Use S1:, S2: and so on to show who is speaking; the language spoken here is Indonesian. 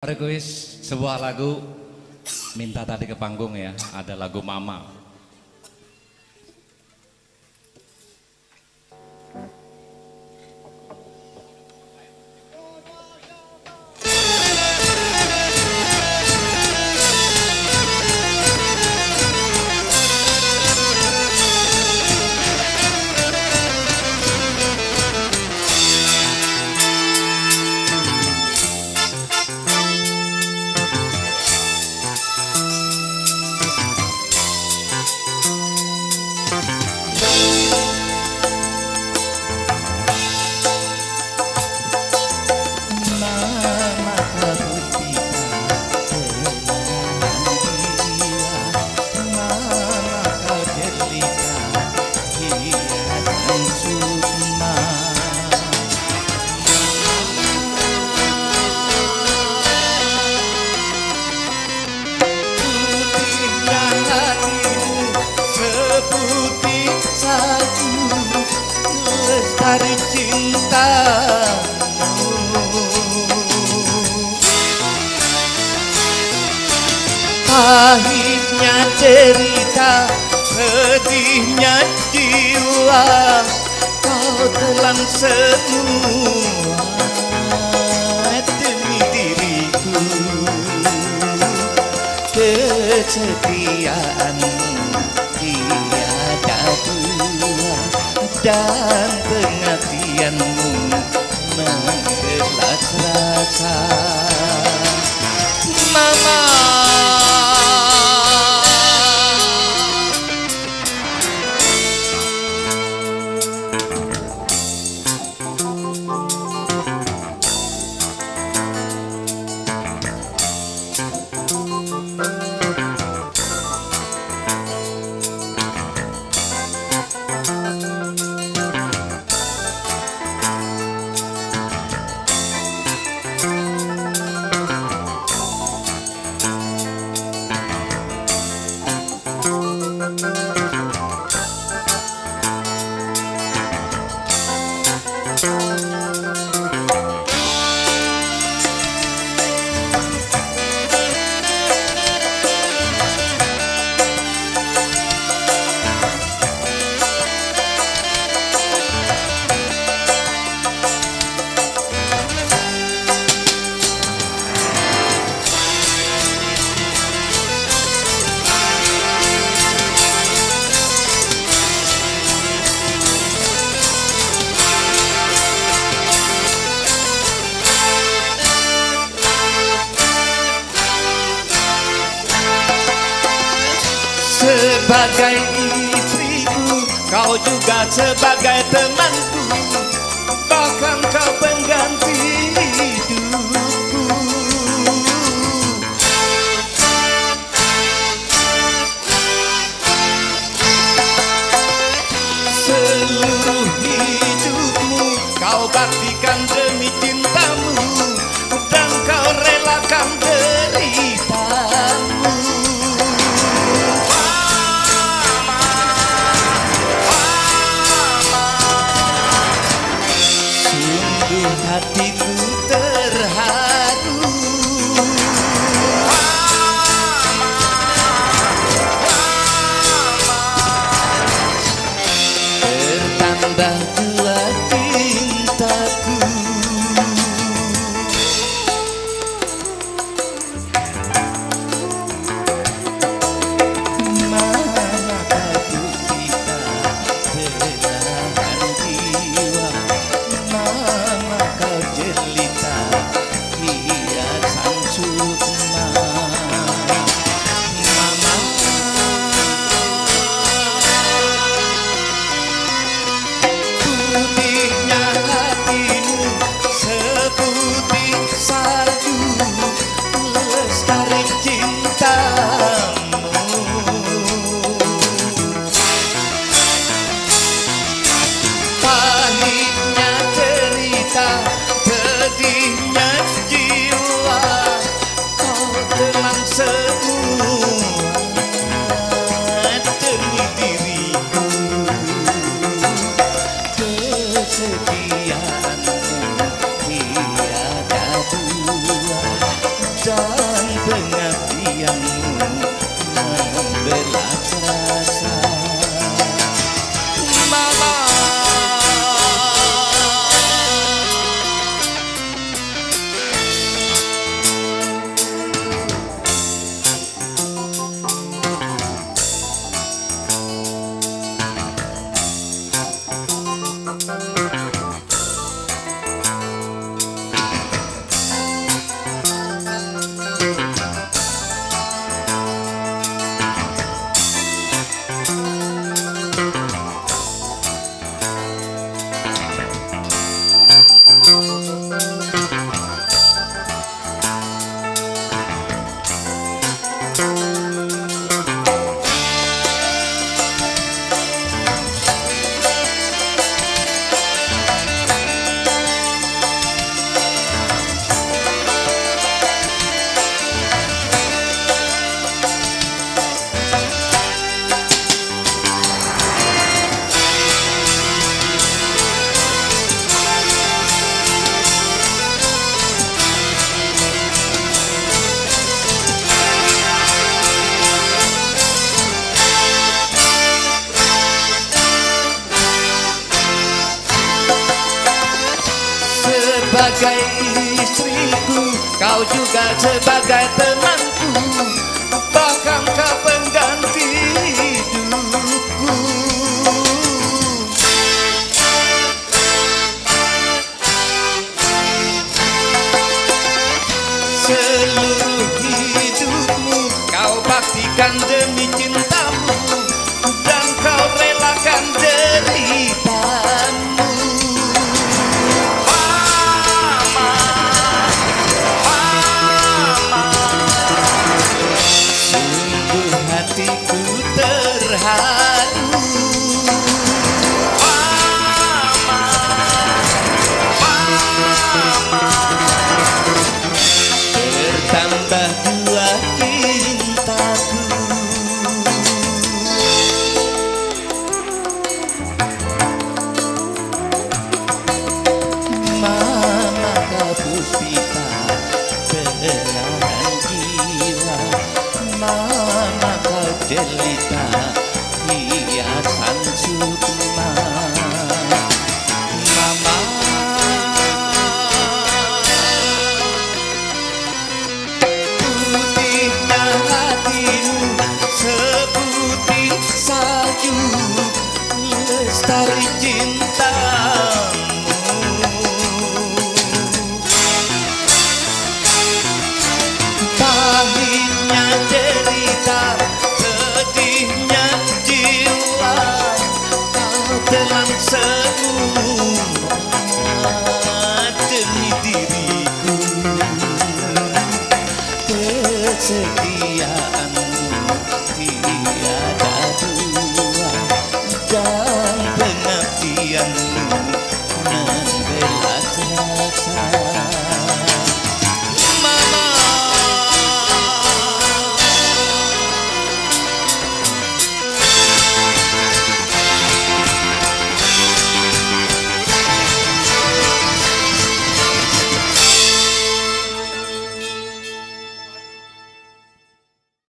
S1: request sebuah lagu minta tadi ke panggung ya, ada lagu Mama.
S2: Lestari cintamu, pahitnya cerita, pedihnya jiwa, kau telan semua demi diriku. Kesetiaanmu tiada dua dan pengabdianmu menggelas rasa. Mama, sebagai istriku, kau juga sebagai temanku, bahkan kau pengganti hidupku. Seluruh hidupmu kau baktikan demi cintamu, dan kau relakan deritamu. Hatiku terharu, bertambah dua cintaku. Manakah kita belahan jiwa, mama kau jelita hiasan sukma. Mama, ku dan pengabdianmu membelas rasa. Mama, sebagai istriku, kau juga sebagai temanku, bahkan kau pengganti hidupku. Seluruh hidupmu kau baktikan demi cintamu, dan kau relakan deritamu. Hatiku terharu, Mama, Mama, bertambah dua cintaku. Mama kau puspita belahan jiwa, Mama kau jelita hiasan sukma. Mama, putihnya hatimu seputih salju, lestari cintamu. Pahitnya cerita, pedihnya jiwa, kau telan semua demi diriku.